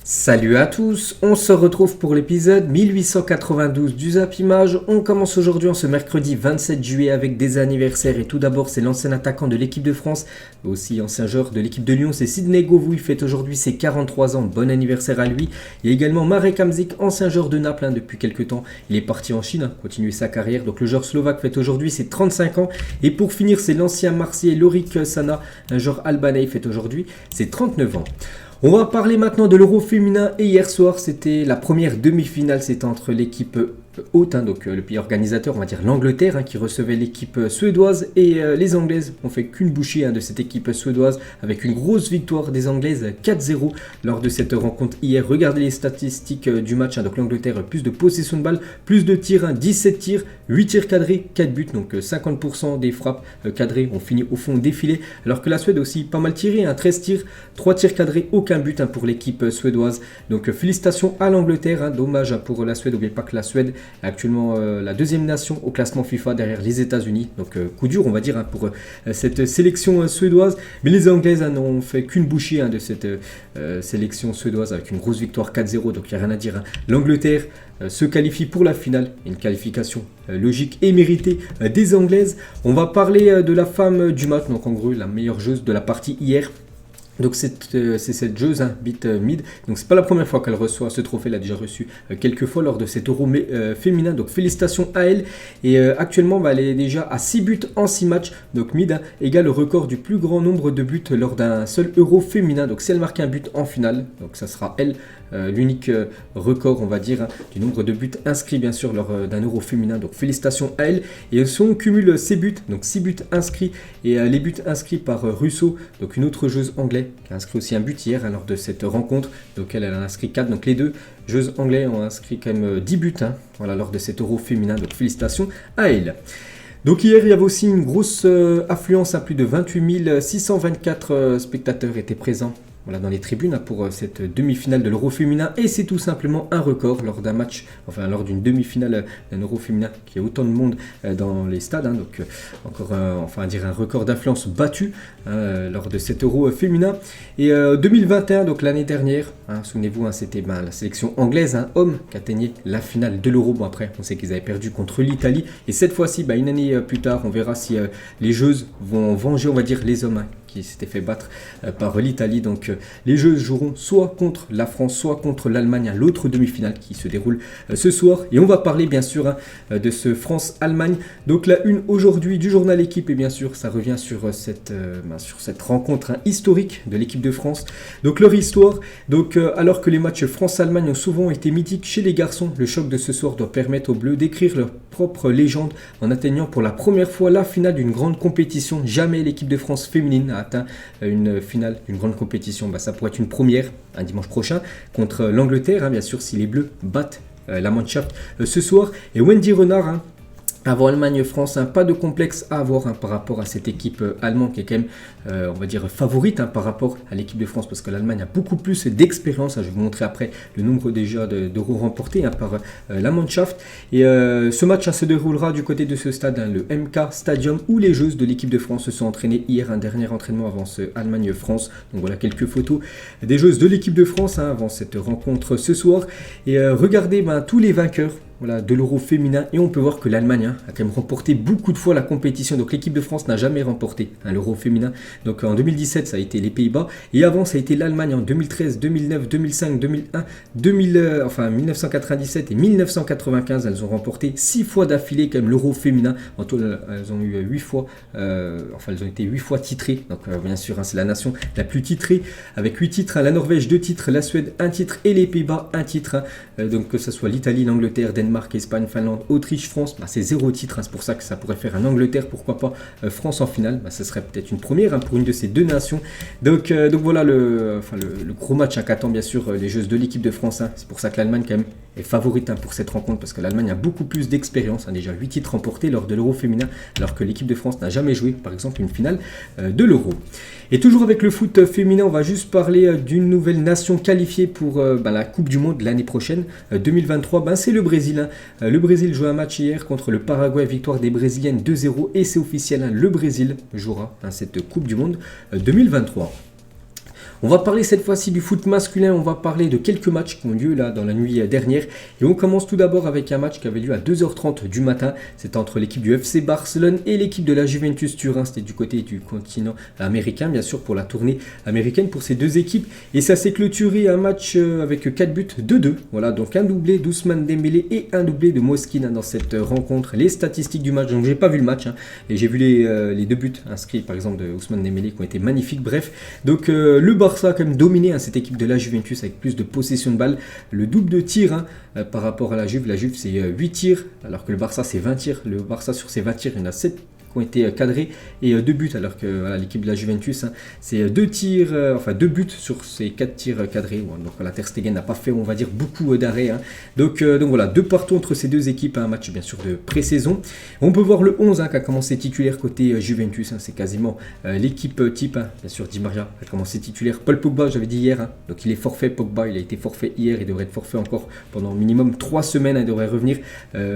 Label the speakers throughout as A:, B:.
A: Salut à tous, on se retrouve pour l'épisode 1892 du Zap Image. On commence aujourd'hui en ce mercredi 27 juillet avec des anniversaires et tout d'abord c'est l'ancien attaquant de l'équipe de France, mais aussi ancien joueur de l'équipe de Lyon, c'est Sidney Govou, il fête aujourd'hui ses 43 ans, bon anniversaire à lui. Il y a également Marek Hamšík, ancien joueur de Naples depuis quelques temps, il est parti en Chine, continuer sa carrière, donc le joueur slovaque fête aujourd'hui ses 35 ans. Et pour finir c'est l'ancien Marseillais Lorik Sana, un joueur albanais, il fête aujourd'hui ses 39 ans. On va parler maintenant de l'Euro féminin et hier soir c'était la première demi-finale, c'était entre l'équipe hôte, donc le pays organisateur, on va dire l'Angleterre, qui recevait l'équipe suédoise et les Anglaises ont fait qu'une bouchée de cette équipe suédoise avec une grosse victoire des Anglaises 4-0 lors de cette rencontre hier. Regardez les statistiques du match, donc l'Angleterre plus de possession de balle, plus de tirs, 17 tirs, 8 tirs cadrés, 4 buts, donc 50% des frappes cadrées ont fini au fond défilé, alors que la Suède aussi pas mal tiré, 13 tirs, 3 tirs cadrés, aucun but pour l'équipe suédoise. Donc félicitations à l'Angleterre, dommage pour la Suède, n'oubliez pas que la Suède est actuellement la deuxième nation au classement FIFA derrière les États-Unis, donc coup dur on va dire pour cette sélection suédoise, mais les Anglaises n'ont fait qu'une bouchée de cette sélection suédoise avec une grosse victoire 4-0, donc il n'y a rien à dire. L'Angleterre se qualifie pour la finale, une qualification logique et méritée des Anglaises. On va parler de la femme du match, donc en gros la meilleure joueuse de la partie hier. Donc c'est cette joueuse, Beth Mead, donc c'est pas la première fois qu'elle reçoit ce trophée, elle a déjà reçu quelques fois lors de cet Euro féminin, donc félicitations à elle. Et actuellement elle est déjà à 6 buts en 6 matchs, donc Mead égale le record du plus grand nombre de buts lors d'un seul Euro féminin, donc si elle marque un but en finale, donc ça sera elle l'unique record on va dire du nombre de buts inscrits bien sûr lors d'un Euro féminin, donc félicitations à elle. Et si on cumule ses buts, donc 6 buts inscrits et les buts inscrits par Russo, donc une autre joueuse anglaise qui a inscrit aussi un but hier lors de cette rencontre, donc elle a inscrit 4, donc les deux joueuses anglaises ont inscrit quand même 10 buts voilà, lors de cet Euro féminin, donc félicitations à elle. Donc hier il y avait aussi une grosse affluence, plus de 28 624 spectateurs étaient présents. Voilà, dans les tribunes pour cette demi-finale de l'Euro féminin, et c'est tout simplement un record lors d'un match, enfin lors d'une demi-finale d'un Euro féminin qui a autant de monde dans les stades, donc encore enfin à dire un record d'influence battu lors de cet Euro féminin. Et 2021, donc l'année dernière, souvenez-vous, c'était la sélection anglaise, homme, qui atteignait la finale de l'Euro. Bon après, on sait qu'ils avaient perdu contre l'Italie, et cette fois-ci, une année plus tard, on verra si les joueuses vont venger, on va dire, les hommes qui s'étaient fait battre par l'Italie. Donc les Jeux joueront soit contre la France, soit contre l'Allemagne, l'autre demi-finale qui se déroule ce soir. Et on va parler bien sûr de ce France-Allemagne. Donc la une aujourd'hui du journal Équipe, et bien sûr ça revient sur cette rencontre historique de l'équipe de France. Donc leur histoire, donc alors que les matchs France-Allemagne ont souvent été mythiques chez les garçons, le choc de ce soir doit permettre aux Bleus d'écrire leur propre légende en atteignant pour la première fois la finale d'une grande compétition. Jamais l'équipe de France féminine a atteint une finale d'une grande compétition. Ça pourrait être une première un dimanche prochain contre l'Angleterre, bien sûr si les Bleus battent la Mannschaft ce soir. Et Wendy Renard, avant Allemagne-France, pas de complexe à avoir par rapport à cette équipe allemande qui est quand même, on va dire, favorite par rapport à l'équipe de France, parce que l'Allemagne a beaucoup plus d'expérience. Je vais vous montrer après le nombre déjà d'euros remportés par la Mannschaft. Et ce match se déroulera du côté de ce stade, le MK Stadium, où les joueuses de l'équipe de France se sont entraînées hier, un dernier entraînement avant ce Allemagne-France. Donc voilà quelques photos des joueuses de l'équipe de France avant cette rencontre ce soir. Et regardez tous les vainqueurs de l'Euro féminin, et on peut voir que l'Allemagne a quand même remporté beaucoup de fois la compétition. Donc l'équipe de France n'a jamais remporté l'Euro féminin. Donc en 2017 ça a été les Pays-Bas, et avant ça a été l'Allemagne en 2013, 2009, 2005, 2001, 1997 et 1995. Elles ont remporté 6 fois d'affilée quand même l'Euro féminin. En tout elles ont eu 8 fois, elles ont été 8 fois titrées. Donc bien sûr c'est la nation la plus titrée avec 8 titres. La Norvège 2 titres, la Suède 1 titre et les Pays-Bas 1 titre. Donc que ce soit l'Italie, l'Angleterre, Danemark, Espagne, Finlande, Autriche, France, c'est 0 titre. C'est pour ça que ça pourrait faire un Angleterre, pourquoi pas France en finale. Ce serait peut-être une première pour une de ces deux nations. Donc voilà le gros match qu'attend bien sûr les joueuses de l'équipe de France. C'est pour ça que l'Allemagne quand même est favorite pour cette rencontre, parce que l'Allemagne a beaucoup plus d'expérience, déjà 8 titres remportés lors de l'Euro féminin, alors que l'équipe de France n'a jamais joué par exemple une finale de l'Euro. Et toujours avec le foot féminin, on va juste parler d'une nouvelle nation qualifiée pour la Coupe du Monde l'année prochaine, 2023. C'est le Brésil. Le Brésil joue un match hier contre le Paraguay, victoire des Brésiliennes 2-0, et c'est officiel, le Brésil jouera cette Coupe du Monde 2023. On va parler cette fois-ci du foot masculin, on va parler de quelques matchs qui ont lieu là dans la nuit dernière. Et on commence tout d'abord avec un match qui avait lieu à 2h30 du matin. C'était entre l'équipe du FC Barcelone et l'équipe de la Juventus Turin. C'était du côté du continent américain, bien sûr, pour la tournée américaine pour ces deux équipes. Et ça s'est clôturé un match avec 4 buts, 2-2. Voilà, donc un doublé d'Ousmane Dembélé et un doublé de Moskine dans cette rencontre. Les statistiques du match, donc j'ai pas vu le match, et j'ai vu les 2 buts inscrits par exemple de Ousmane Dembélé qui ont été magnifiques. Bref, donc le Barça a quand même dominé cette équipe de la Juventus avec plus de possession de balle, le double de tirs par rapport à la Juve. La Juve c'est 8 tirs alors que le Barça c'est 20 tirs. Le Barça sur ses 20 tirs, il y en a 7 qui ont été cadrés et 2 buts, alors que voilà, l'équipe de la Juventus c'est 2 tirs, 2 buts sur ces 4 tirs cadrés. Donc voilà, Ter Stegen n'a pas fait, on va dire, beaucoup d'arrêts. Donc voilà, 2 partout entre ces deux équipes, un match bien sûr de pré-saison. On peut voir le 11 qui a commencé titulaire côté Juventus, c'est quasiment l'équipe type. Bien sûr, Di Maria a commencé titulaire. Paul Pogba, j'avais dit hier, donc il est forfait. Pogba, il a été forfait hier, il devrait être forfait encore pendant minimum 3 semaines. Il devrait revenir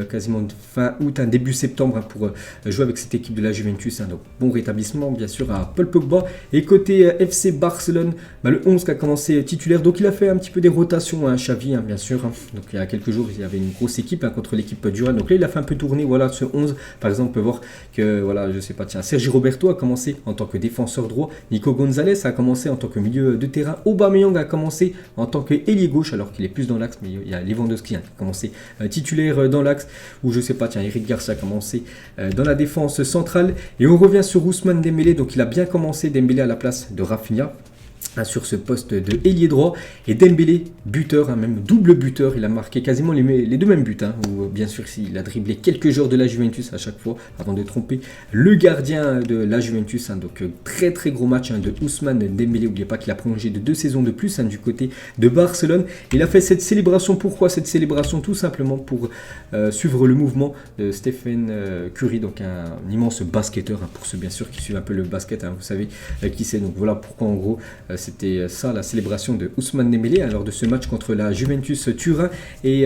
A: quasiment fin août, début septembre pour jouer avec cette équipe de la Juventus. Donc bon rétablissement bien sûr à Paul Pogba. Et côté FC Barcelone, le 11 qui a commencé titulaire, donc il a fait un petit peu des rotations à Xavi, bien sûr. Donc il y a quelques jours il y avait une grosse équipe contre l'équipe du Real, donc là il a fait un peu tourner ce 11. Par exemple on peut voir que je sais pas, Sergi Roberto a commencé en tant que défenseur droit, Nico Gonzalez a commencé en tant que milieu de terrain, Aubameyang a commencé en tant qu'ailier gauche alors qu'il est plus dans l'axe, mais il y a Lewandowski qui a commencé titulaire dans l'axe, ou je sais pas, Eric Garcia a commencé dans la défense centrale. Et on revient sur Ousmane Dembélé, donc il a bien commencé, Dembélé à la place de Rafinha sur ce poste de ailier droit. Et Dembélé, buteur, même double buteur, il a marqué quasiment les deux mêmes buts, où bien sûr il a dribblé quelques joueurs de la Juventus à chaque fois avant de tromper le gardien de la Juventus. Donc très très gros match de Ousmane Dembélé. N'oubliez pas qu'il a prolongé de 2 saisons de plus du côté de Barcelone. Il a fait cette célébration. Pourquoi cette célébration? Tout simplement pour suivre le mouvement de Stephen Curry, donc un immense basketteur, pour ceux bien sûr qui suivent un peu le basket, vous savez qui c'est. Donc voilà pourquoi en gros c'était ça la célébration de Ousmane Dembélé lors de ce match contre la Juventus Turin. Et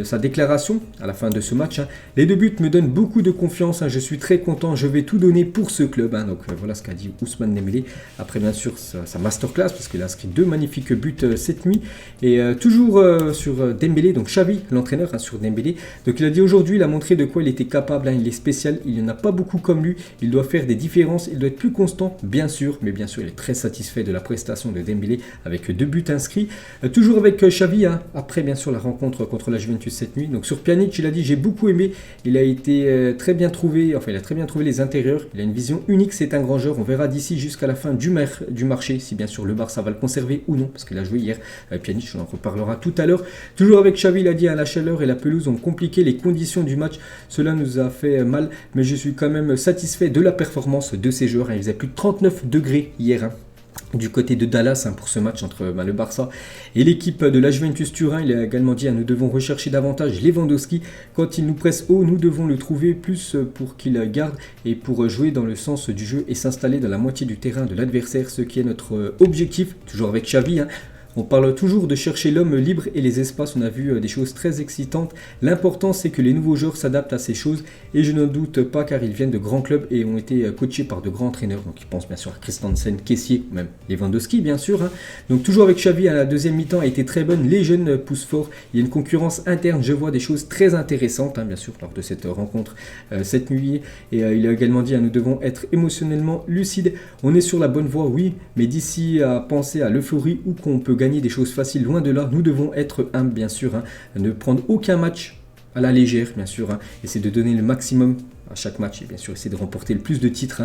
A: sa déclaration à la fin de ce match: les 2 buts me donnent beaucoup de confiance, je suis très content, je vais tout donner pour ce club. Donc voilà ce qu'a dit Ousmane Dembélé après bien sûr sa masterclass, parce qu'il a inscrit 2 magnifiques buts cette nuit. Et toujours sur Dembélé, donc Xavi l'entraîneur sur Dembélé, donc il a dit aujourd'hui il a montré de quoi il était capable, il est spécial, il n'y en a pas beaucoup comme lui, il doit faire des différences, il doit être plus constant bien sûr, mais bien sûr il est très satisfait de la prestation de Dembélé avec 2 buts inscrits. Toujours avec Xavi, après bien sûr la rencontre contre la Juventus cette nuit. Donc sur Pjanic, il a dit j'ai beaucoup aimé, il a été très bien trouvé, il a très bien trouvé les intérieurs, il a une vision unique, c'est un grand joueur, on verra d'ici jusqu'à la fin du marché si bien sûr le Barça va le conserver ou non, parce qu'il a joué hier. Pjanic, on en reparlera tout à l'heure. Toujours avec Xavi, il a dit la chaleur et la pelouse ont compliqué les conditions du match, cela nous a fait mal, mais je suis quand même satisfait de la performance de ces joueurs. Il faisait plus de 39 degrés hier du côté de Dallas pour ce match entre le Barça et l'équipe de la Juventus Turin. Il a également dit nous devons rechercher davantage Lewandowski, quand il nous presse haut nous devons le trouver plus pour qu'il garde et pour jouer dans le sens du jeu et s'installer dans la moitié du terrain de l'adversaire, ce qui est notre objectif. Toujours avec Xavi, on parle toujours de chercher l'homme libre et les espaces, on a vu des choses très excitantes. L'important c'est que les nouveaux joueurs s'adaptent à ces choses et je n'en doute pas car ils viennent de grands clubs et ont été coachés par de grands entraîneurs. Donc ils pensent bien sûr à Christensen, Kessié, même Lewandowski bien sûr. Donc toujours avec Xavi, la deuxième mi-temps a été très bonne, les jeunes poussent fort, il y a une concurrence interne, je vois des choses très intéressantes bien sûr lors de cette rencontre cette nuit. Et il a également dit nous devons être émotionnellement lucides, on est sur la bonne voie oui, mais d'ici à penser à l'euphorie ou qu'on peut gagner des choses faciles, loin de là, nous devons être humbles bien sûr, ne prendre aucun match à la légère bien sûr, essayer de donner le maximum à chaque match et bien sûr essayer de remporter le plus de titres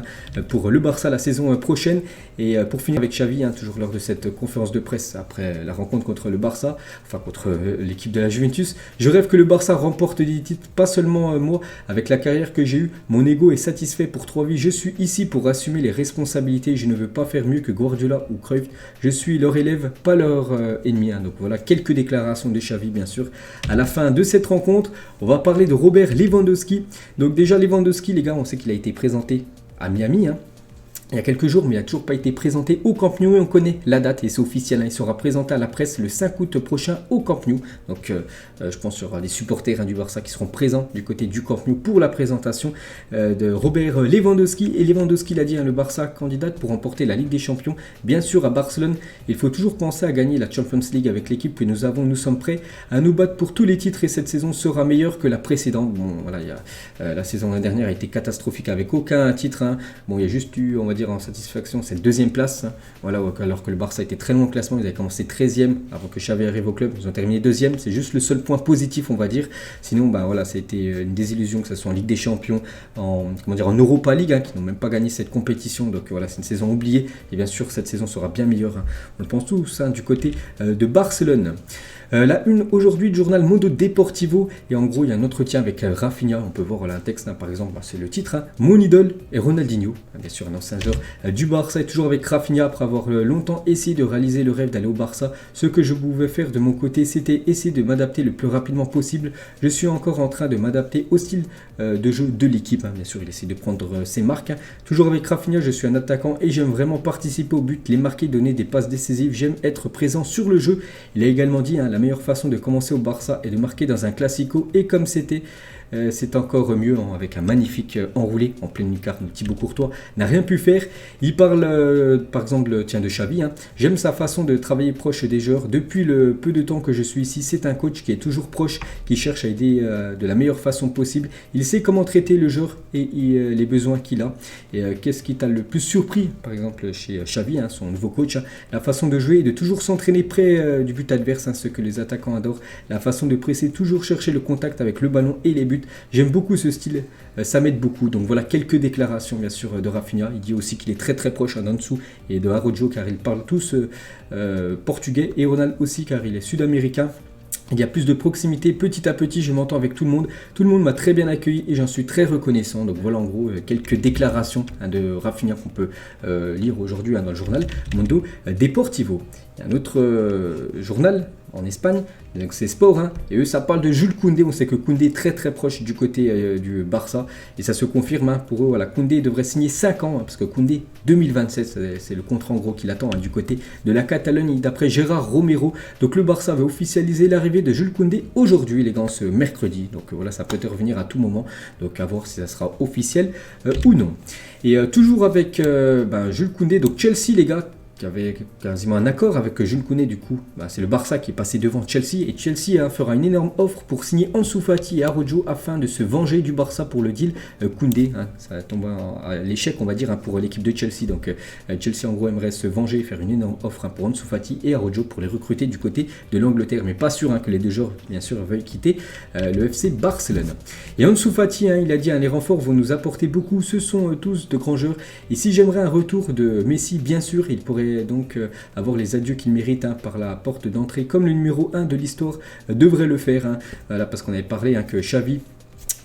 A: pour le Barça la saison prochaine. Et pour finir avec Xavi, toujours lors de cette conférence de presse après la rencontre contre le Barça, contre l'équipe de la Juventus, je rêve que le Barça remporte des titres, pas seulement moi, avec la carrière que j'ai eue, mon ego est satisfait pour 3 vies, je suis ici pour assumer les responsabilités, je ne veux pas faire mieux que Guardiola ou Cruyff, je suis leur élève, pas leur ennemi. Donc voilà quelques déclarations de Xavi bien sûr. À la fin de cette rencontre, on va parler de Robert Lewandowski. Donc déjà Lewandowski, les gars, on sait qu'il a été présenté à Miami. il y a quelques jours, mais il n'a toujours pas été présenté au Camp Nou et on connaît la date et c'est officiel. Il sera présenté à la presse le 5 août prochain au Camp Nou. Donc je pense qu'il y aura des supporters du Barça qui seront présents du côté du Camp Nou pour la présentation de Robert Lewandowski. Et Lewandowski l'a dit, le Barça candidate pour remporter la Ligue des Champions. Bien sûr, à Barcelone, il faut toujours penser à gagner la Champions League avec l'équipe que nous avons. Nous sommes prêts à nous battre pour tous les titres et cette saison sera meilleure que la précédente. Bon, voilà, la saison dernière a été catastrophique avec aucun titre. Bon, il y a juste eu, on va dire en satisfaction, cette deuxième place, voilà, alors que le Barça était très loin au classement, ils avaient commencé 13e avant que Xavi arrive au club, ils ont terminé 2e, c'est juste le seul point positif on va dire, sinon voilà, c'était une désillusion que ce soit en Ligue des Champions, en Europa League, qui n'ont même pas gagné cette compétition, donc voilà, c'est une saison oubliée, et bien sûr cette saison sera bien meilleure, on le pense tous, du côté de Barcelone. La une aujourd'hui du journal Mundo Deportivo, et en gros il y a un entretien avec Rafinha, on peut voir un texte par exemple, c'est le titre, mon idole est Ronaldinho, bien sûr un ancien joueur du Barça, et toujours avec Rafinha après avoir longtemps essayé de réaliser le rêve d'aller au Barça. Ce que je pouvais faire de mon côté, c'était essayer de m'adapter le plus rapidement possible. Je suis encore en train de m'adapter au style de jeu de l'équipe, bien sûr il essaie de prendre ses marques. Toujours avec Rafinha, je suis un attaquant et j'aime vraiment participer au but, les marquer, donner des passes décisives, j'aime être présent sur le jeu. Il a également dit, la meilleure façon de commencer au Barça est de marquer dans un classico, et comme c'est encore mieux avec un magnifique enroulé en pleine lucarne. Thibaut Courtois n'a rien pu faire. Il parle par exemple de Xavi. J'aime sa façon de travailler proche des joueurs. Depuis le peu de temps que je suis ici, c'est un coach qui est toujours proche, qui cherche à aider de la meilleure façon possible. Il sait comment traiter le joueur et les besoins qu'il a. Et qu'est-ce qui t'a le plus surpris, par exemple chez Xavi, son nouveau coach, la façon de jouer et de toujours s'entraîner près du but adverse, ce que les attaquants adorent. La façon de presser, toujours chercher le contact avec le ballon et les buts. J'aime beaucoup ce style, ça m'aide beaucoup. Donc voilà quelques déclarations bien sûr de Rafinha. Il dit aussi qu'il est très très proche d'Ansu et de Araujo car ils parlent tous portugais, et Ronald aussi car il est sud-américain. Il y a plus de proximité, petit à petit je m'entends avec tout le monde m'a très bien accueilli et j'en suis très reconnaissant. Donc voilà en gros quelques déclarations de Rafinha qu'on peut lire aujourd'hui dans le journal Mundo Deportivo. Il y a un autre journal en Espagne, donc c'est Sport, et eux ça parle de Jules Koundé. On sait que Koundé est très très proche du côté du Barça et ça se confirme, pour eux, voilà, Koundé devrait signer 5 ans, parce que Koundé 2027 c'est le contrat en gros qu'il attend du côté de la Catalogne d'après Gérard Romero. Donc le Barça va officialiser l'arrivée de Jules Koundé aujourd'hui les gars, ce mercredi, donc voilà, ça peut revenir à tout moment, donc à voir si ça sera officiel ou non. Et toujours avec Jules Koundé, donc Chelsea les gars, qui avait quasiment un accord avec Jules Koundé, du coup, c'est le Barça qui est passé devant Chelsea, et Chelsea fera une énorme offre pour signer Ansu Fati et Araujo afin de se venger du Barça pour le deal Koundé. Ça tombe à l'échec, on va dire, pour l'équipe de Chelsea. Donc Chelsea en gros aimerait se venger et faire une énorme offre pour Ansu Fati et Araujo pour les recruter du côté de l'Angleterre, mais pas sûr que les deux joueurs, bien sûr, veuillent quitter le FC Barcelone. Et Ansu Fati, il a dit, les renforts vont nous apporter beaucoup, ce sont tous de grands joueurs, et si j'aimerais un retour de Messi, bien sûr, il pourrait donc avoir les adieux qu'il mérite par la porte d'entrée, comme le numéro 1 de l'histoire devrait le faire. Voilà, parce qu'on avait parlé que Xavi,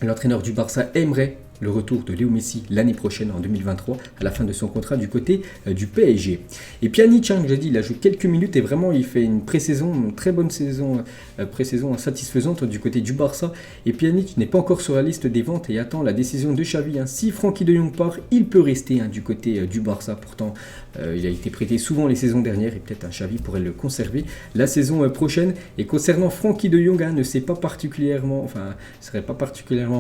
A: l'entraîneur du Barça, aimerait le retour de Léo Messi l'année prochaine en 2023 à la fin de son contrat du côté du PSG. Et Pjanic, que j'ai dit, il a joué quelques minutes et vraiment il fait une pré-saison, une très bonne saison, pré-saison satisfaisante du côté du Barça. Et Pjanic n'est pas encore sur la liste des ventes et attend la décision de Xavi. Si Frenkie de Jong part, il peut rester du côté du Barça. Pourtant, il a été prêté souvent les saisons dernières et peut-être Xavi pourrait le conserver la saison prochaine. Et concernant Frenkie de Jong, ne serait pas particulièrement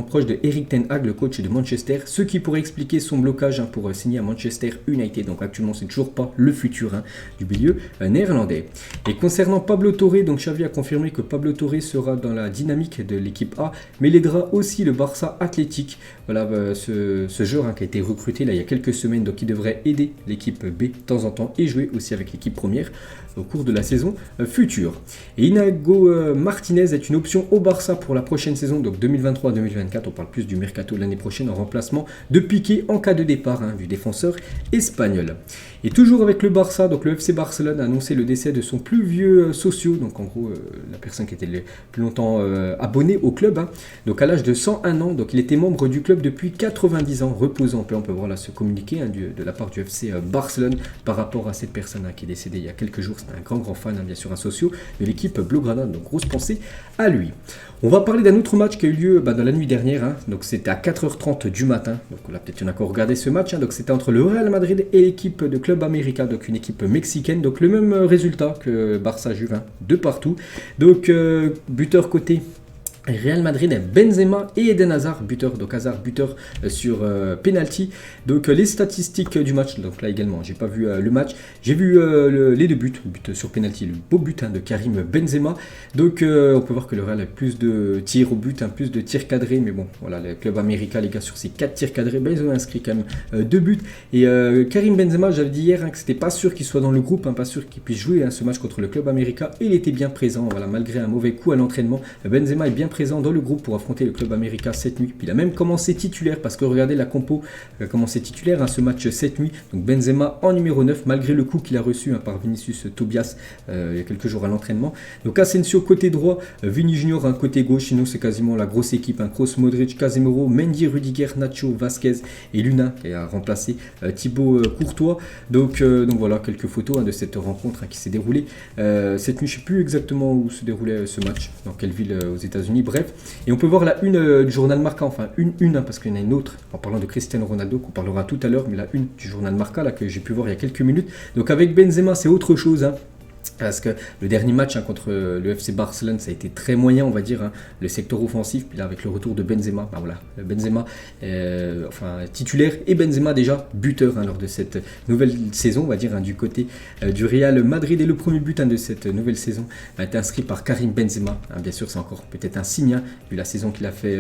A: proche de Erik ten Hag, le coach de Manchester, ce qui pourrait expliquer son blocage pour signer à Manchester United. Donc actuellement c'est toujours pas le futur du milieu néerlandais. Et concernant Pablo Torre, donc Xavi a confirmé que Pablo Torre sera dans la dynamique de l'équipe A, mais il aidera aussi le Barça Athletic. Voilà ce joueur qui a été recruté il y a quelques semaines, donc il devrait aider l'équipe B de temps en temps et jouer aussi avec l'équipe première au cours de la saison future. Et Inago Martinez est une option au Barça pour la prochaine saison, donc 2023-2024. On parle plus du mercato l'année prochaine en remplacement de Piqué en cas de départ du défenseur espagnol. Et toujours avec le Barça, donc le FC Barcelone a annoncé le décès de son plus vieux socio, donc en gros la personne qui était le plus longtemps abonnée au club, hein. Donc à l'âge de 101 ans, donc il était membre du club depuis 90 ans, reposant en paix. On peut voir là ce communiqué hein, de la part du FC Barcelone par rapport à cette personne hein, qui est décédée il y a quelques jours. C'était un grand fan, hein, bien sûr un socio de l'équipe Blaugrana, donc grosse pensée à lui. On va parler d'un autre match qui a eu lieu dans la nuit dernière, hein. Donc c'était à 4h30 du matin, donc là peut-être il y en a qui ont regardé ce match, hein. Donc c'était entre le Real Madrid et l'équipe de Club América, donc une équipe mexicaine, donc le même résultat que Barça-Juve, hein, de partout. Donc buteur côté Real Madrid, Benzema et Eden Hazard, buteur, donc Hazard buteur sur penalty. Donc les statistiques du match, donc là également, j'ai pas vu le match, j'ai vu les deux buts, but sur penalty, le beau but hein, de Karim Benzema. Donc on peut voir que le Real a plus de tirs au but, hein, plus de tirs cadrés, mais bon, voilà, le club américain, les gars, sur ces 4 tirs cadrés, ben, ils ont inscrit quand même 2 buts. Et Karim Benzema, j'avais dit hier hein, que c'était pas sûr qu'il soit dans le groupe, hein, pas sûr qu'il puisse jouer hein, ce match contre le club américain. Il était bien présent, voilà, malgré un mauvais coup à l'entraînement. Benzema est bien présent dans le groupe pour affronter le club américain cette nuit. Puis il a même commencé titulaire parce que regardez la compo, il a commencé titulaire hein, ce match cette nuit. Donc Benzema en numéro 9 malgré le coup qu'il a reçu hein, par Vinicius Tobias il y a quelques jours à l'entraînement. Donc Asensio côté droit, Vini Junior hein, côté gauche. Sinon c'est quasiment la grosse équipe. Hein, Kroos, Modric, Casemiro, Mendy, Rudiger, Nacho, Vasquez et Luna qui a remplacé Thibaut Courtois. Donc voilà quelques photos hein, de cette rencontre hein, qui s'est déroulée cette nuit. Je ne sais plus exactement où se déroulait ce match, dans quelle ville aux États-Unis. Bref. Et on peut voir la une du journal Marca, enfin une hein, parce qu'il y en a une autre en parlant de Cristiano Ronaldo qu'on parlera tout à l'heure, mais la une du journal Marca là que j'ai pu voir il y a quelques minutes. Donc avec Benzema c'est autre chose hein. Parce que le dernier match hein, contre le FC Barcelone, ça a été très moyen, on va dire, hein, le secteur offensif. Puis là, avec le retour de Benzema, bah voilà, Benzema titulaire et Benzema déjà buteur hein, lors de cette nouvelle saison, on va dire, hein, du côté du Real Madrid. Et le premier but hein, de cette nouvelle saison a été inscrit par Karim Benzema. Hein, bien sûr, c'est encore peut-être un signe, hein, vu la saison qu'il a fait,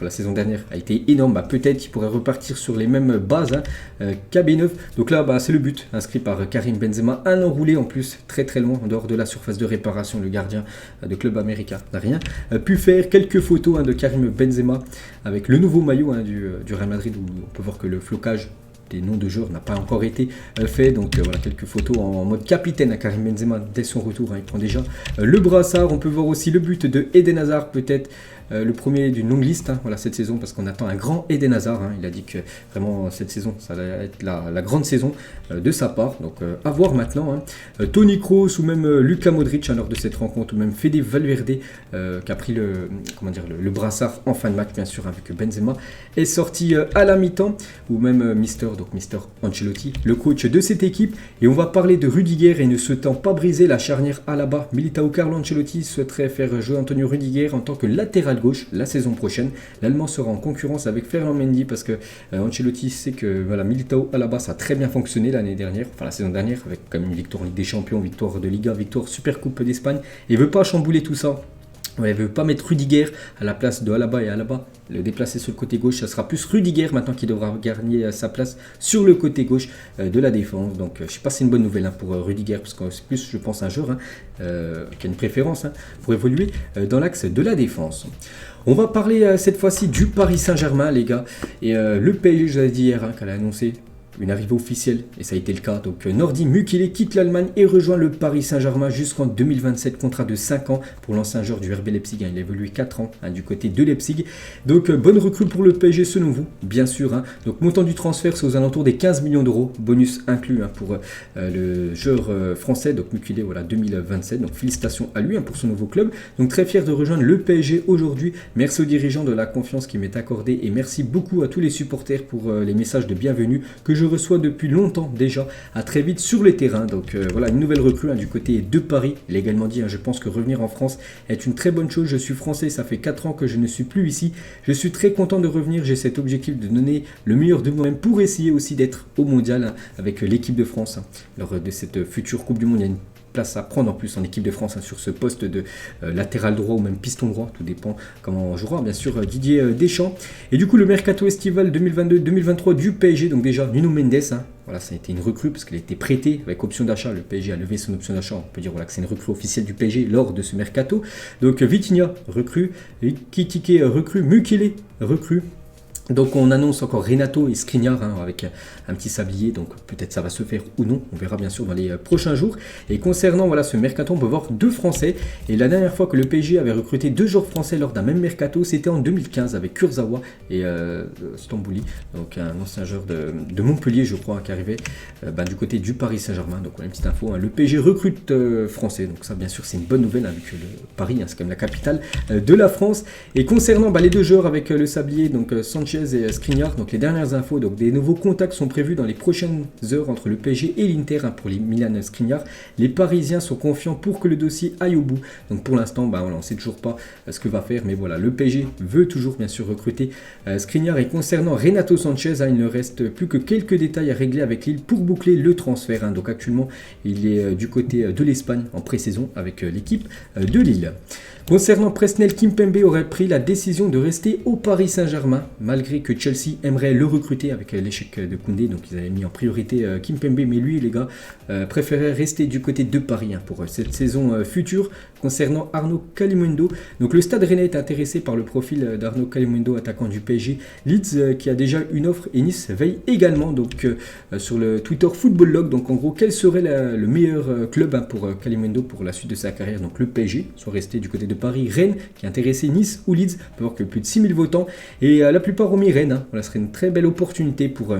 A: la saison dernière a été énorme. Bah, peut-être qu'il pourrait repartir sur les mêmes bases hein, qu'Ab9. Donc là, bah, c'est le but inscrit par Karim Benzema, un enroulé en plus, très loin en dehors de la surface de réparation. Le gardien de club américain n'a rien pu faire. Quelques photos hein, de Karim Benzema avec le nouveau maillot hein, du Real Madrid où on peut voir que le flocage des noms de joueurs n'a pas encore été fait. Donc voilà quelques photos en mode capitaine à Karim Benzema dès son retour. Hein, il prend déjà le brassard. On peut voir aussi le but de Eden Hazard, peut-être le premier d'une longue liste hein, voilà, cette saison, parce qu'on attend un grand Eden Hazard. Hein. Il a dit que vraiment cette saison, ça va être la grande saison de sa part. Donc à voir maintenant. Hein. Toni Kroos ou même Luka Modric hein, lors de cette rencontre, ou même Fede Valverde qui a pris le brassard en fin de match, bien sûr, hein, vu que Benzema est sorti à la mi-temps, ou même Mister Ancelotti, le coach de cette équipe. Et on va parler de Rudiger et ne souhaitant pas briser la charnière Alaba Militao. Carlo Ancelotti souhaiterait faire jouer Antonio Rudiger en tant que latéral gauche la saison prochaine. L'Allemand sera en concurrence avec Ferland Mendy parce que Ancelotti sait que voilà, Militao Alaba ça a très bien fonctionné l'année dernière, enfin la saison dernière, avec quand même une victoire en Ligue des Champions, victoire de Liga, victoire Super Coupe d'Espagne. Il ne veut pas chambouler tout ça. Ouais, il ne veut pas mettre Rudiger à la place de Alaba, et Alaba le déplacer sur le côté gauche. Ça sera plus Rudiger maintenant qui devra gagner sa place sur le côté gauche de la défense. Donc je ne sais pas si c'est une bonne nouvelle hein, pour Rudiger, parce que c'est plus je pense un joueur hein, qui a une préférence hein, pour évoluer dans l'axe de la défense. On va parler cette fois-ci du Paris Saint-Germain les gars. Et le PSG, je l'avais dit hier hein, qu'elle a annoncé une arrivée officielle, et ça a été le cas. Donc Nordi Mukiele quitte l'Allemagne et rejoint le Paris Saint-Germain jusqu'en 2027, contrat de 5 ans pour l'ancien joueur du RB Leipzig. Hein. Il a évolué 4 ans hein, du côté de Leipzig. Donc bonne recrue pour le PSG selon vous, bien sûr. Hein. Donc montant du transfert, c'est aux alentours des 15 millions d'euros, bonus inclus hein, pour le joueur français, donc Mukiele, voilà, 2027. Donc félicitations à lui hein, pour son nouveau club. Donc très fier de rejoindre le PSG aujourd'hui. Merci aux dirigeants de la confiance qui m'est accordée, et merci beaucoup à tous les supporters pour les messages de bienvenue que je reçois depuis longtemps déjà. À très vite sur les terrains. Donc voilà une nouvelle recrue hein, du côté de Paris. Il a également dit hein, je pense que revenir en France est une très bonne chose. Je suis français, ça fait 4 ans que je ne suis plus ici. Je suis très content de revenir. J'ai cet objectif de donner le meilleur de moi-même pour essayer aussi d'être au mondial hein, avec l'équipe de France hein, lors de cette future Coupe du Monde. Il y a une place à prendre en plus en équipe de France hein, sur ce poste de latéral droit ou même piston droit, tout dépend comment on jouera, bien sûr Didier Deschamps. Et du coup le mercato estival 2022-2023 du PSG, donc déjà Nuno Mendes hein, voilà, ça a été une recrue parce qu'elle a été prêtée avec option d'achat. Le PSG a levé son option d'achat, on peut dire voilà, que c'est une recrue officielle du PSG lors de ce mercato. Donc Vitinha recrue, Kitike recrue, Mukiele recrue. Donc on annonce encore Renato et Skriniar avec un petit sablier, donc peut-être ça va se faire ou non, on verra bien sûr dans les prochains jours. Et concernant voilà, ce mercato, on peut voir 2 Français. Et la dernière fois que le PSG avait recruté 2 joueurs français lors d'un même mercato, c'était en 2015 avec Kurzawa et Stambouli, donc un ancien joueur de Montpellier je crois qui arrivait du côté du Paris Saint-Germain. Donc voilà une petite info, le PSG recrute français, donc ça bien sûr c'est une bonne nouvelle vu que Paris c'est quand même la capitale de la France. Et concernant les 2 joueurs avec le sablier, donc Sanchez et Skriniar, donc les dernières infos, donc des nouveaux contacts sont prévus dans les prochaines heures entre le PSG et l'Inter pour les Milan Skriniar. Les Parisiens sont confiants pour que le dossier aille au bout. Donc pour l'instant, on ne sait toujours pas ce que va faire, mais voilà, le PSG veut toujours bien sûr recruter Skriniar. Et concernant Renato Sanchez, il ne reste plus que quelques détails à régler avec Lille pour boucler le transfert. Donc actuellement, il est du côté de l'Espagne en pré-saison avec l'équipe de Lille. Concernant Presnel, Kimpembe aurait pris la décision de rester au Paris Saint-Germain, malgré que Chelsea aimerait le recruter avec l'échec de Koundé. Donc ils avaient mis en priorité Kimpembe, mais lui, les gars, préférait rester du côté de Paris pour cette saison future. Concernant Arnaud Kalimundo, donc le Stade Rennais est intéressé par le profil d'Arnaud Kalimundo, attaquant du PSG. Leeds qui a déjà une offre et Nice veille également donc sur le Twitter Football Log. Donc en gros, quel serait le meilleur club pour Kalimundo pour la suite de sa carrière? Donc le PSG, soit resté du côté de Paris, Rennes qui est intéressé, Nice ou Leeds. On peut voir que plus de 6000 votants et la plupart ont mis Rennes. Voilà, ce serait une très belle opportunité pour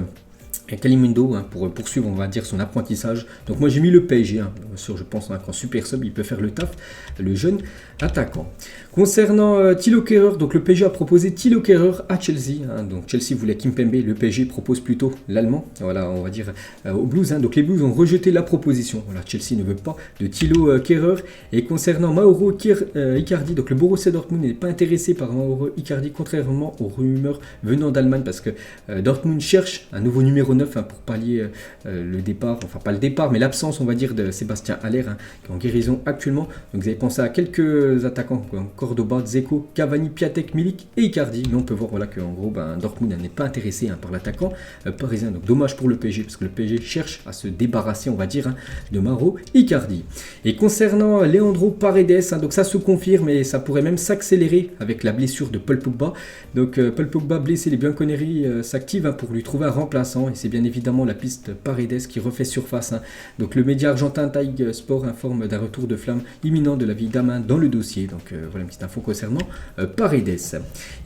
A: Kalimundo pour poursuivre on va dire son apprentissage. Donc moi j'ai mis le PSG, bien sûr je pense qu'en super sub il peut faire le taf, le jeune attaquant. Concernant Thilo Kehrer, donc le PSG a proposé Thilo Kehrer à Chelsea, donc Chelsea voulait Kimpembe, le PSG propose plutôt l'allemand, voilà on va dire aux Blues, donc les Blues ont rejeté la proposition, voilà Chelsea ne veut pas de Thilo Kehrer. Et concernant Mauro Icardi, donc le Borussia Dortmund n'est pas intéressé par Mauro Icardi contrairement aux rumeurs venant d'Allemagne parce que Dortmund cherche un nouveau numéro 9 pour pallier le départ, enfin pas le départ mais l'absence on va dire de Sébastien Haller qui est en guérison actuellement. Donc vous avez pensé à quelques attaquants comme Cordoba, Dzeko, Cavani, Piatek, Milik et Icardi, mais on peut voir voilà, qu'en gros Dortmund n'est pas intéressé par l'attaquant parisien. Donc dommage pour le PSG parce que le PSG cherche à se débarrasser on va dire de Mauro Icardi. Et concernant Leandro Paredes, donc ça se confirme et ça pourrait même s'accélérer avec la blessure de Paul Pogba. Donc Paul Pogba blessé, les Bianconeri s'activent pour lui trouver un remplaçant et c'est bien évidemment la piste Paredes qui refait surface. Donc le média argentin Taig Sport informe d'un retour de flamme imminent de la vie d'Amin dans le dossier. Donc voilà une petite info concernant Paredes.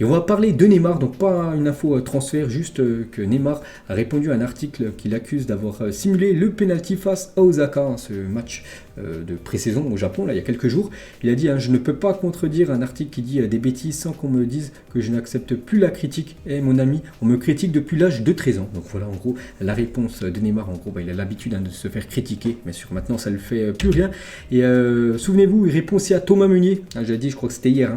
A: Et on va parler de Neymar, donc pas une info transfert, juste que Neymar a répondu à un article qui l'accuse d'avoir simulé le penalty face à Osaka, ce match de pré-saison au Japon, là il y a quelques jours. Il a dit je ne peux pas contredire un article qui dit des bêtises sans qu'on me dise que je n'accepte plus la critique. Et mon ami, on me critique depuis l'âge de 13 ans. Donc voilà en gros la réponse de Neymar. En gros il a l'habitude de se faire critiquer, mais sûr maintenant ça ne le fait plus rien. Et souvenez-vous, il répond aussi à Thomas Meunier, j'ai dit je crois que c'était hier,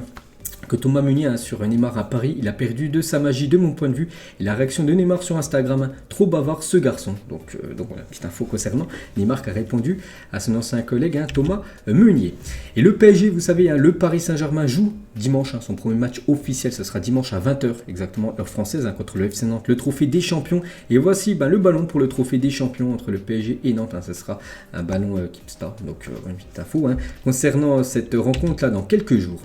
A: que Thomas Meunier sur Neymar à Paris, il a perdu de sa magie de mon point de vue. Et la réaction de Neymar sur Instagram, trop bavard ce garçon. Donc voilà, petite info concernant Neymar qui a répondu à son ancien collègue Thomas Meunier. Et le PSG, vous savez, le Paris Saint-Germain joue dimanche, son premier match officiel, ce sera dimanche à 20h, exactement heure française, contre le FC Nantes, le trophée des champions. Et voici le ballon pour le trophée des champions entre le PSG et Nantes. Ce sera un ballon Keepstar. Donc une petite info concernant cette rencontre là dans quelques jours.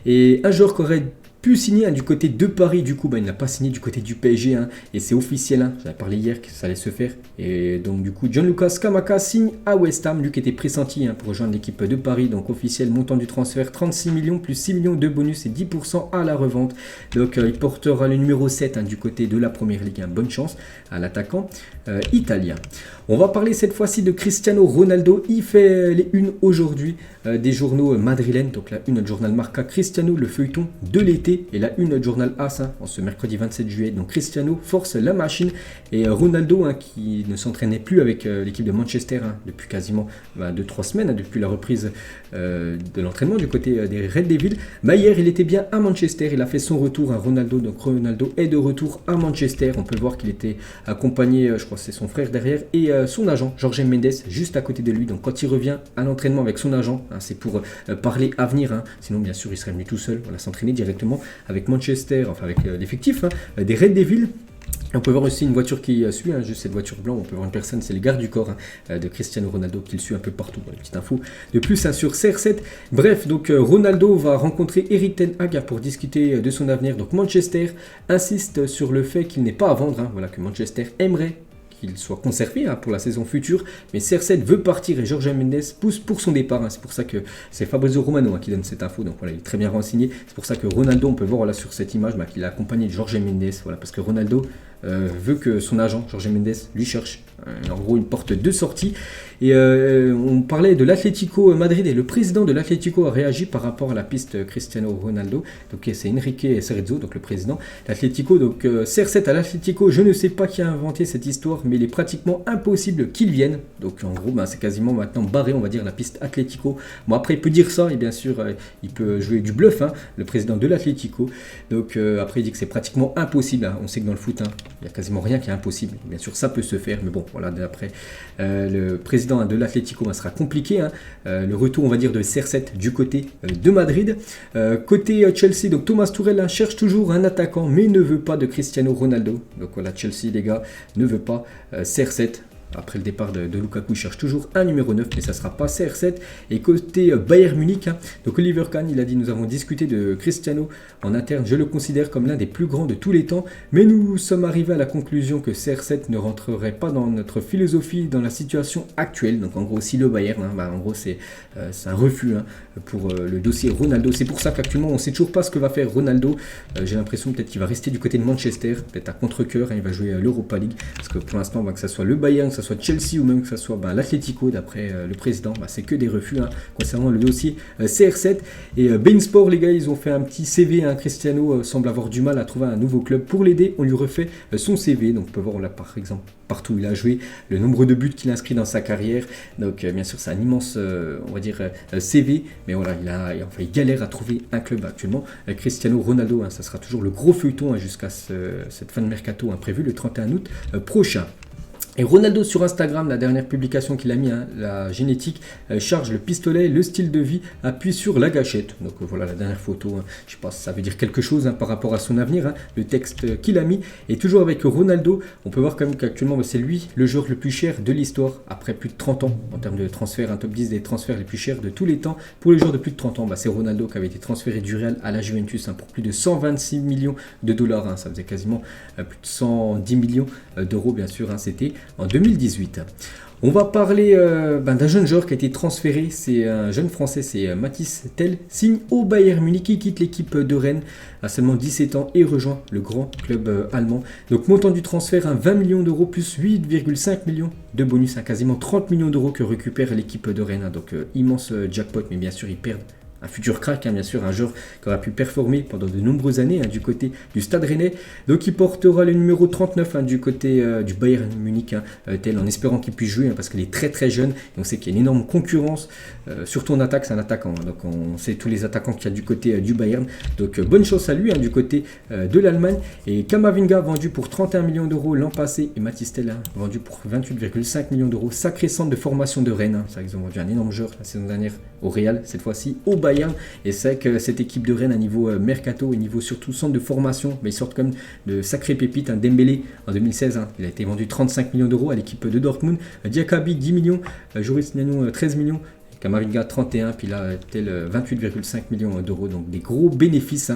A: Et un joueur qui aurait pu signer du côté de Paris, du coup il n'a pas signé du côté du PSG et c'est officiel, j'avais parlé hier que ça allait se faire. Et donc du coup Gianluca Scamacca signe à West Ham, lui qui était pressenti pour rejoindre l'équipe de Paris. Donc officiel, montant du transfert 36 millions plus 6 millions de bonus et 10% à la revente. Donc il portera le numéro 7 du côté de la Première Ligue. Bonne chance à l'attaquant italien. On va parler cette fois-ci de Cristiano Ronaldo. Il fait les unes aujourd'hui des journaux madrilènes. Donc la une du journal Marca, Cristiano, le feuilleton de l'été. Et la une du journal AS en ce mercredi 27 juillet. Donc Cristiano force la machine. Et Ronaldo qui ne s'entraînait plus avec l'équipe de Manchester depuis quasiment 2-3 semaines, depuis la reprise de l'entraînement du côté des Red Devils. Hier il était bien à Manchester. Il a fait son retour à Ronaldo. Donc Ronaldo est de retour à Manchester. On peut voir qu'il était accompagné, je crois que c'est son frère derrière, et son agent, Jorge Mendes, juste à côté de lui. Donc quand il revient à l'entraînement avec son agent, c'est pour parler avenir. Sinon, bien sûr, il serait venu tout seul, s'entraîner directement avec Manchester, enfin avec l'effectif des Red Devils. On peut voir aussi une voiture qui suit, juste cette voiture blanche, on peut voir une personne, c'est le garde du corps de Cristiano Ronaldo qui le suit un peu partout, voilà, petite info de plus sur CR7. Bref, donc Ronaldo va rencontrer Erik ten Hag pour discuter de son avenir. Donc Manchester insiste sur le fait qu'il n'est pas à vendre, voilà, que Manchester aimerait qu'il soit conservé pour la saison future, mais CR7 veut partir et Jorge Mendes pousse pour son départ, c'est pour ça que c'est Fabrizio Romano qui donne cette info, donc voilà, il est très bien renseigné, c'est pour ça que Ronaldo, on peut voir voilà, sur cette image qu'il a accompagné de Jorge Mendes, voilà, parce que Ronaldo veut que son agent, Jorge Mendes, lui cherche en gros une porte de sortie. Et on parlait de l'Atlético Madrid et le président de l'Atlético a réagi par rapport à la piste Cristiano Ronaldo. Donc c'est Enrique Cerezo, donc le président d'Atlético. Donc CR7 à l'Atlético, je ne sais pas qui a inventé cette histoire, mais il est pratiquement impossible qu'il vienne. Donc en gros, c'est quasiment maintenant barré, on va dire, la piste Atlético. Bon, après, il peut dire ça, et bien sûr, il peut jouer du bluff, le président de l'Atlético. Donc après, il dit que c'est pratiquement impossible. On sait que dans le foot, il n'y a quasiment rien qui est impossible. Bien sûr, ça peut se faire, mais bon, voilà, d'après le président de l'Atlético, sera compliqué. Le retour, on va dire, de CR7 du côté de Madrid. Côté Chelsea, donc Thomas Tuchel cherche toujours un attaquant, mais ne veut pas de Cristiano Ronaldo. Donc voilà, Chelsea, les gars, ne veut pas CR7. Après le départ de Lukaku, il cherche toujours un numéro 9, mais ça ne sera pas CR7. Et côté Bayern Munich, donc Oliver Kahn, il a dit: nous avons discuté de Cristiano en interne, je le considère comme l'un des plus grands de tous les temps, mais nous sommes arrivés à la conclusion que CR7 ne rentrerait pas dans notre philosophie, dans la situation actuelle. Donc en gros, si le Bayern, en gros c'est un refus pour le dossier Ronaldo. C'est pour ça qu'actuellement on ne sait toujours pas ce que va faire Ronaldo. J'ai l'impression peut-être qu'il va rester du côté de Manchester, peut-être à contre-cœur, il va jouer l'Europa League, parce que pour l'instant, que ça soit le Bayern, que ça soit Chelsea ou même que ça soit l'Atlético, d'après le président, c'est que des refus concernant le dossier CR7. Et Bein Sport, les gars, ils ont fait un petit CV. Cristiano semble avoir du mal à trouver un nouveau club pour l'aider. On lui refait son CV. Donc on peut voir là par exemple partout où il a joué, le nombre de buts qu'il a inscrit dans sa carrière. Donc bien sûr c'est un immense on va dire CV, mais voilà, il galère à trouver un club actuellement. Cristiano Ronaldo, ça sera toujours le gros feuilleton jusqu'à cette fin de mercato prévue le 31 août prochain. Et Ronaldo sur Instagram, la dernière publication qu'il a mis, la génétique, charge le pistolet, le style de vie, appuie sur la gâchette. Donc voilà la dernière photo, je sais pas si ça veut dire quelque chose par rapport à son avenir, le texte qu'il a mis. Et toujours avec Ronaldo, on peut voir quand même qu'actuellement c'est lui le joueur le plus cher de l'histoire, après plus de 30 ans, en termes de transfert, un top 10 des transferts les plus chers de tous les temps. Pour les joueurs de plus de 30 ans, c'est Ronaldo qui avait été transféré du Real à la Juventus pour plus de 126 millions de dollars, ça faisait quasiment plus de 110 millions d'euros bien sûr, c'était en 2018. On va parler d'un jeune joueur qui a été transféré, c'est un jeune français, c'est Mathys Tel, signe au Bayern Munich, qui quitte l'équipe de Rennes à seulement 17 ans et rejoint le grand club allemand. Donc montant du transfert, 20 millions d'euros plus 8,5 millions de bonus, quasiment 30 millions d'euros que récupère l'équipe de Rennes. Donc immense jackpot, mais bien sûr ils perdent un futur crack, bien sûr, un joueur qui aura pu performer pendant de nombreuses années du côté du Stade Rennais. Donc il portera le numéro 39 du côté du Bayern Munich, tel en espérant qu'il puisse jouer, parce qu'il est très très jeune. Et on sait qu'il y a une énorme concurrence, surtout en attaque, c'est un attaquant. Donc on sait tous les attaquants qu'il y a du côté du Bayern. Donc bonne chance à lui du côté de l'Allemagne. Et Kamavinga vendu pour 31 millions d'euros l'an passé, et Mathys Tel vendu pour 28,5 millions d'euros. Sacré centre de formation de Rennes. C'est vrai qu'ils ont vendu un énorme joueur la saison dernière au Real, cette fois-ci au Bayern. Et c'est que cette équipe de Rennes à niveau mercato et niveau surtout centre de formation, mais ils sortent comme de sacrées pépites. Dembélé en 2016, il a été vendu 35 millions d'euros à l'équipe de Dortmund. Diakabi 10 millions, Joris Niano 13 millions, Kamavinga 31, puis là tel 28,5 millions d'euros, donc des gros bénéfices.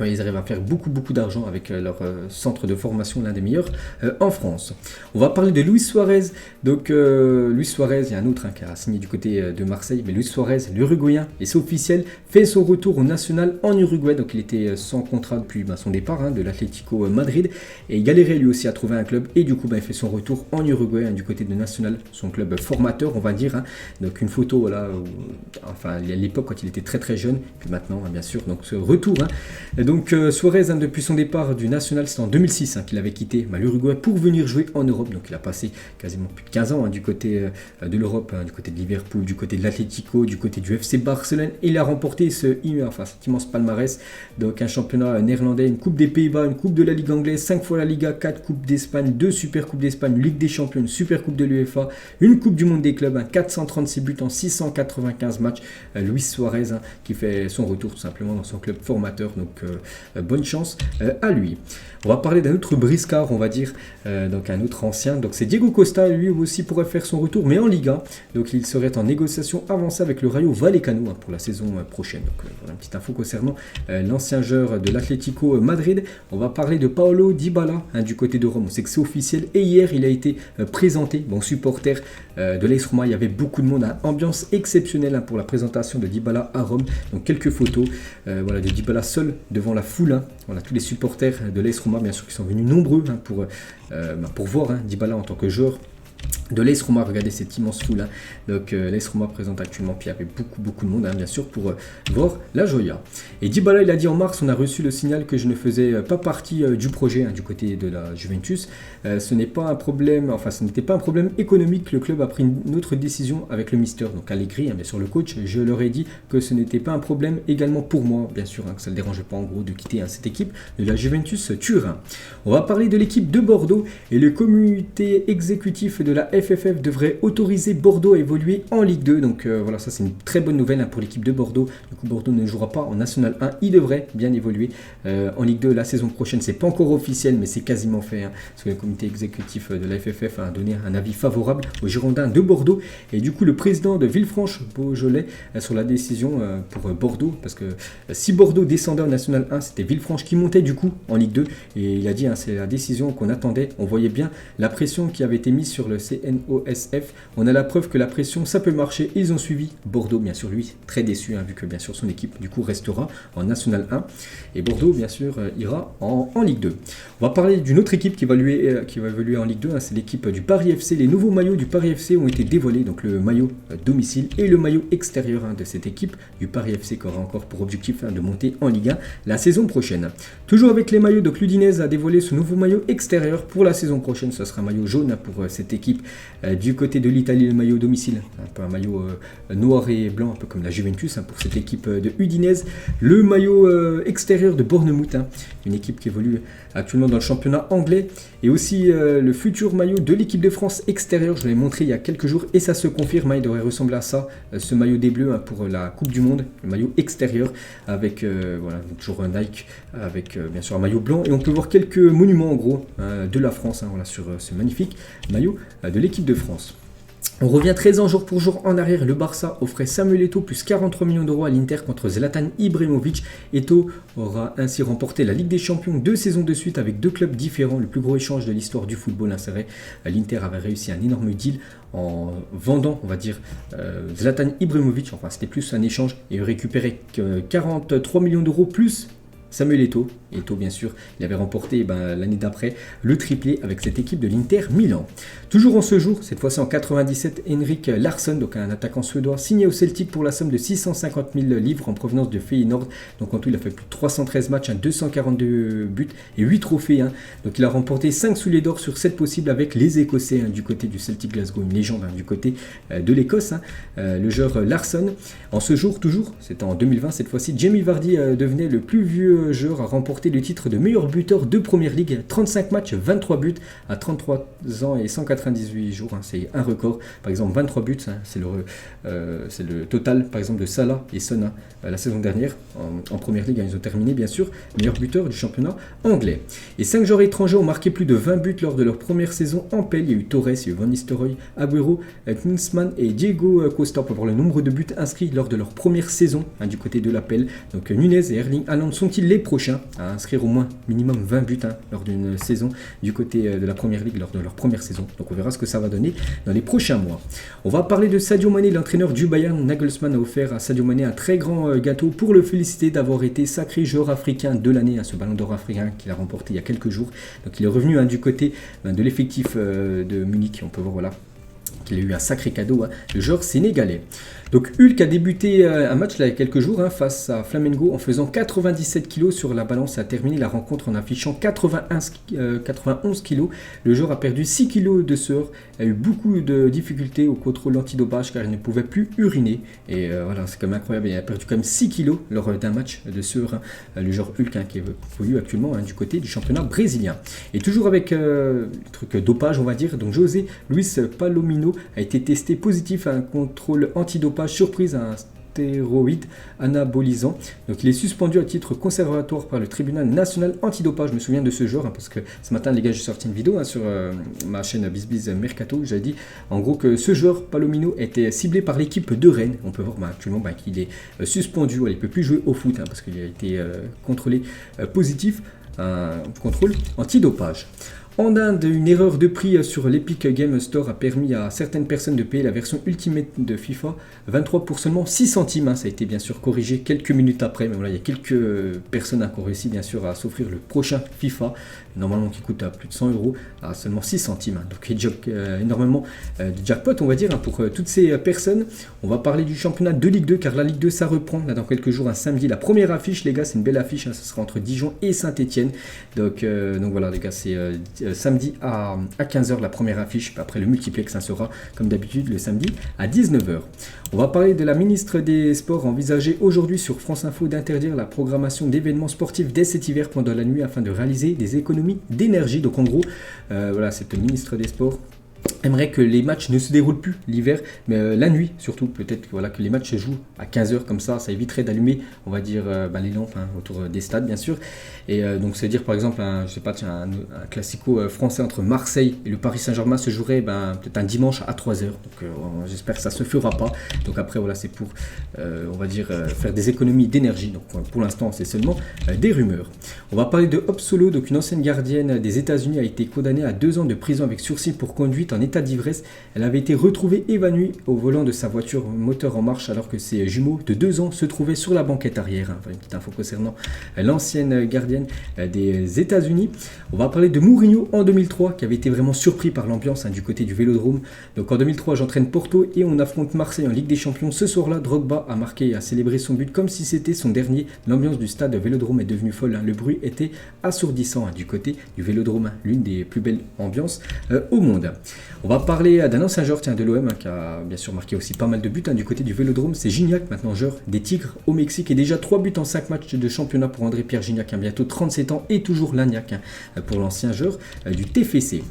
A: Ils arrivent à faire beaucoup d'argent avec leur centre de formation, l'un des meilleurs en France. On va parler de Luis Suarez. Donc Luis Suarez, il y a un autre qui a signé du côté de Marseille, mais Luis Suarez, l'Uruguayen, et c'est officiel, fait son retour au national en Uruguay. Donc il était sans contrat depuis son départ de l'Atlético Madrid, et il galérait lui aussi à trouver un club, et du coup il fait son retour en Uruguay du côté de National, son club formateur on va dire. Donc une photo voilà, à l'époque quand il était très très jeune, puis maintenant bien sûr, donc ce retour. Donc Suarez, depuis son départ du National, c'était en 2006 qu'il avait quitté l'Uruguay pour venir jouer en Europe. Donc il a passé quasiment plus de 15 ans du côté de l'Europe, du côté de Liverpool, du côté de l'Atlético, du côté du FC Barcelone. Et il a remporté cet immense palmarès. Donc un championnat néerlandais, une coupe des Pays-Bas, une coupe de la Ligue anglaise, 5 fois la Liga, 4 coupes d'Espagne, 2 super coupes d'Espagne, une Ligue des champions, une super coupe de l'UEFA, une coupe du monde des clubs, 436 buts en 695 matchs. Luis Suarez qui fait son retour tout simplement dans son club formateur. Donc bonne chance à lui. On va parler d'un autre briscard, on va dire, donc un autre ancien. Donc c'est Diego Costa, lui aussi pourrait faire son retour, mais en Liga. Donc il serait en négociation avancée avec le Rayo Vallecano pour la saison prochaine. Donc voilà une petite info concernant l'ancien joueur de l'Atlético Madrid. On va parler de Paulo Dybala du côté de Rome. On sait que c'est officiel et hier il a été présenté. Bon, supporter de l'AS Roma, il y avait beaucoup de monde, ambiance exceptionnelle pour la présentation de Dybala à Rome. Donc quelques photos de Dybala seul devant la foule. Voilà, tous les supporters de l'AS Roma, bien sûr, qui sont venus nombreux pour voir Dybala en tant que joueur de l'AS Roma. Regardez cette immense foule. Donc l'AS Roma présente actuellement, puis il y avait beaucoup de monde bien sûr pour voir la Joya. Et Dybala, il a dit en mars, on a reçu le signal que je ne faisais pas partie du projet du côté de la Juventus. Ce n'était pas un problème économique. Le club a pris une autre décision avec le Mister, donc Allegri, bien sûr le coach. Je leur ai dit que ce n'était pas un problème également pour moi, bien sûr, que ça ne le dérangeait pas en gros de quitter cette équipe de la Juventus Turin. On va parler de l'équipe de Bordeaux et le comité exécutif de la FFF devrait autoriser Bordeaux à évoluer en Ligue 2. Donc voilà, ça c'est une très bonne nouvelle pour l'équipe de Bordeaux. Du coup, Bordeaux ne jouera pas en National 1. Il devrait bien évoluer en Ligue 2 la saison prochaine. C'est pas encore officiel, mais c'est quasiment fait. Parce que le comité exécutif de la FFF a donné un avis favorable aux Girondins de Bordeaux. Et du coup, le président de Villefranche-Beaujolais sur la décision pour Bordeaux. Parce que si Bordeaux descendait en National 1, c'était Villefranche qui montait du coup en Ligue 2. Et il a dit, c'est la décision qu'on attendait. On voyait bien la pression qui avait été mise sur le CNOSF. On a la preuve que la pression, ça peut marcher. Ils ont suivi Bordeaux, bien sûr, lui, très déçu, vu que bien sûr son équipe du coup restera en National 1. Et Bordeaux, bien sûr, ira en Ligue 2. On va parler d'une autre équipe qui va évoluer en Ligue 2. C'est l'équipe du Paris FC. Les nouveaux maillots du Paris FC ont été dévoilés. Donc le maillot domicile et le maillot extérieur de cette équipe du Paris FC qui aura encore pour objectif de monter en Ligue 1 la saison prochaine. Toujours avec les maillots, donc l'Udinese a dévoilé ce nouveau maillot extérieur pour la saison prochaine. Ce sera un maillot jaune pour cette équipe. Du côté de l'Italie, le maillot domicile, un peu un maillot noir et blanc, un peu comme la Juventus pour cette équipe de Udinese. Le maillot extérieur de Bournemouth, une équipe qui évolue actuellement dans le championnat anglais. Et aussi le futur maillot de l'équipe de France extérieur, je l'ai montré il y a quelques jours et ça se confirme, il devrait ressembler à ça, ce maillot des Bleus pour la Coupe du Monde, le maillot extérieur avec toujours un Nike, avec bien sûr un maillot blanc et on peut voir quelques monuments en gros de la France sur ce magnifique maillot de l'équipe de France. On revient 13 ans jour pour jour en arrière. Le Barça offrait Samuel Eto'o plus 43 millions d'euros à l'Inter contre Zlatan Ibrahimovic. Eto'o aura ainsi remporté la Ligue des Champions 2 saisons de suite avec deux clubs différents. Le plus gros échange de l'histoire du football. L'Inter avait réussi un énorme deal en vendant, on va dire, Zlatan Ibrahimovic. Enfin, c'était plus un échange et récupérait 43 millions d'euros plus Samuel Eto'o. Eto'o, bien sûr, il avait remporté l'année d'après le triplé avec cette équipe de l'Inter Milan. Toujours en ce jour, cette fois-ci en 97, Henrik Larsson, donc un attaquant suédois, signé au Celtic pour la somme de 650 000 livres en provenance de Feyenoord. Donc en tout, il a fait plus de 313 matchs, 242 buts et 8 trophées. Donc il a remporté 5 souliers d'or sur 7 possibles avec les Écossais du côté du Celtic Glasgow, une légende du côté de l'Écosse. Le joueur Larsson, en ce jour, toujours, c'était en 2020 cette fois-ci, Jamie Vardy devenait le plus vieux joueur à remporter le titre de meilleur buteur de Première Ligue, 35 matchs, 23 buts à 33 ans et 198 jours, c'est un record. Par exemple 23 buts, c'est le total par exemple de Salah et Son la saison dernière en Première Ligue, ils ont terminé bien sûr meilleur buteur du championnat anglais. Et 5 joueurs étrangers ont marqué plus de 20 buts lors de leur première saison en PL. Il y a eu Torres, il y a eu Van Nistelrooy, Agüero, Klinsmann et Diego Costa pour voir le nombre de buts inscrits lors de leur première saison du côté de la PL. Donc Nunez et Erling Haaland sont-ils les prochains à inscrire au moins minimum 20 buts lors d'une saison du côté de la Première Ligue lors de leur première saison. Donc on verra ce que ça va donner dans les prochains mois. On va parler de Sadio Mané, l'entraîneur du Bayern. Nagelsmann a offert à Sadio Mané un très grand gâteau pour le féliciter d'avoir été sacré joueur africain de l'année, ce ballon d'or africain qu'il a remporté il y a quelques jours. Donc il est revenu du côté de l'effectif de Munich. On peut voir qu'il a eu un sacré cadeau, le joueur sénégalais. Donc Hulk a débuté un match il y a quelques jours face à Flamengo en faisant 97 kg sur la balance et a terminé la rencontre en affichant 91 kg. Le joueur a perdu 6 kg de sueur, a eu beaucoup de difficultés au contrôle antidopage car il ne pouvait plus uriner. Et c'est quand même incroyable, il a perdu quand même 6 kg lors d'un match de sueur, le joueur Hulk qui évolue actuellement du côté du championnat brésilien. Et toujours avec le truc dopage on va dire, donc José Luis Palomino a été testé positif à un contrôle antidopage surprise à un stéroïdes anabolisants. Donc il est suspendu à titre conservatoire par le tribunal national antidopage. Je me souviens de ce joueur parce que ce matin les gars j'ai sorti une vidéo sur ma chaîne BizBiz Mercato. J'avais dit en gros que ce joueur Palomino était ciblé par l'équipe de Rennes. On peut voir actuellement qu'il est suspendu, il ne peut plus jouer au foot parce qu'il a été contrôlé positif, un contrôle antidopage. En Inde, une erreur de prix sur l'Epic Game Store a permis à certaines personnes de payer la version Ultimate de FIFA 23 pour seulement 6 centimes. Ça a été bien sûr corrigé quelques minutes après, mais voilà, il y a quelques personnes qui ont réussi bien sûr à s'offrir le prochain FIFA, normalement qui coûte à plus de 100 € à seulement 6 centimes. Donc il y a énormément de jackpot, on va dire, pour toutes ces personnes. On va parler du championnat de Ligue 2, car la Ligue 2 ça reprend là dans quelques jours, un samedi. La première affiche, les gars, c'est une belle affiche, ce sera entre Dijon et Saint-Etienne. Donc voilà les gars, c'est samedi à 15h la première affiche, après le multiplex ça sera comme d'habitude le samedi à 19h. On va parler de la ministre des Sports envisagée aujourd'hui sur France Info d'interdire la programmation d'événements sportifs dès cet hiver pendant la nuit afin de réaliser des économies d'énergie. Donc en gros, voilà, cette ministre des Sports aimerait que les matchs ne se déroulent plus l'hiver, mais la nuit surtout, peut-être voilà, que les matchs se jouent à 15h comme ça éviterait d'allumer, on va dire, les lampes autour des stades bien sûr. Et donc c'est à dire par exemple, un classico français entre Marseille et le Paris Saint-Germain se jouerait peut-être un dimanche à 3h. Donc j'espère que ça se fera pas. Donc après voilà, c'est pour on va dire faire des économies d'énergie. Donc pour l'instant c'est seulement des rumeurs. On va parler de Hope Solo, donc une ancienne gardienne des États-Unis a été condamnée à 2 ans de prison avec sursis pour conduite en état d'ivresse. Elle avait été retrouvée évanouie au volant de sa voiture moteur en marche alors que ses jumeaux de 2 ans se trouvaient sur la banquette arrière. Enfin, une petite info concernant l'ancienne gardienne des États-Unis. On va parler de Mourinho en 2003 qui avait été vraiment surpris par l'ambiance du côté du Vélodrome. Donc en 2003, j'entraîne Porto et on affronte Marseille en Ligue des Champions. Ce soir-là, Drogba a marqué et a célébré son but comme si c'était son dernier. L'ambiance du stade Vélodrome est devenue folle. Le bruit était assourdissant du côté du Vélodrome, l'une des plus belles ambiances au monde. On va parler d'un ancien joueur de l'OM qui a bien sûr marqué aussi pas mal de buts du côté du Vélodrome. C'est Gignac, maintenant joueur des Tigres au Mexique, et déjà 3 buts en 5 matchs de championnat pour André-Pierre Gignac, bientôt 37 ans et toujours l'agnac pour l'ancien joueur du TFC.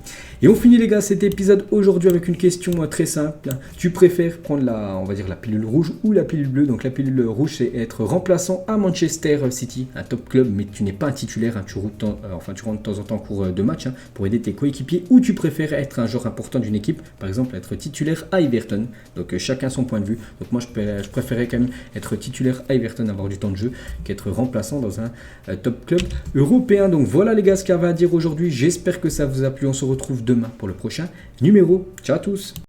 A: Et on finit les gars cet épisode aujourd'hui avec une question très simple. Tu préfères prendre on va dire la pilule rouge ou la pilule bleue? Donc la pilule rouge, c'est être remplaçant à Manchester City, un top club, mais tu n'es pas un titulaire, tu rentres de temps en temps en cours de match pour aider tes coéquipiers, ou tu préfères être un joueur important d'une équipe, par exemple être titulaire à Everton. Donc chacun son point de vue. Donc moi je préférais quand même être titulaire à Everton, avoir du temps de jeu, qu'être remplaçant dans un top club européen. Donc voilà les gars ce qu'il y avait à dire aujourd'hui. J'espère que ça vous a plu. On se retrouve demain pour le prochain numéro. Ciao à tous.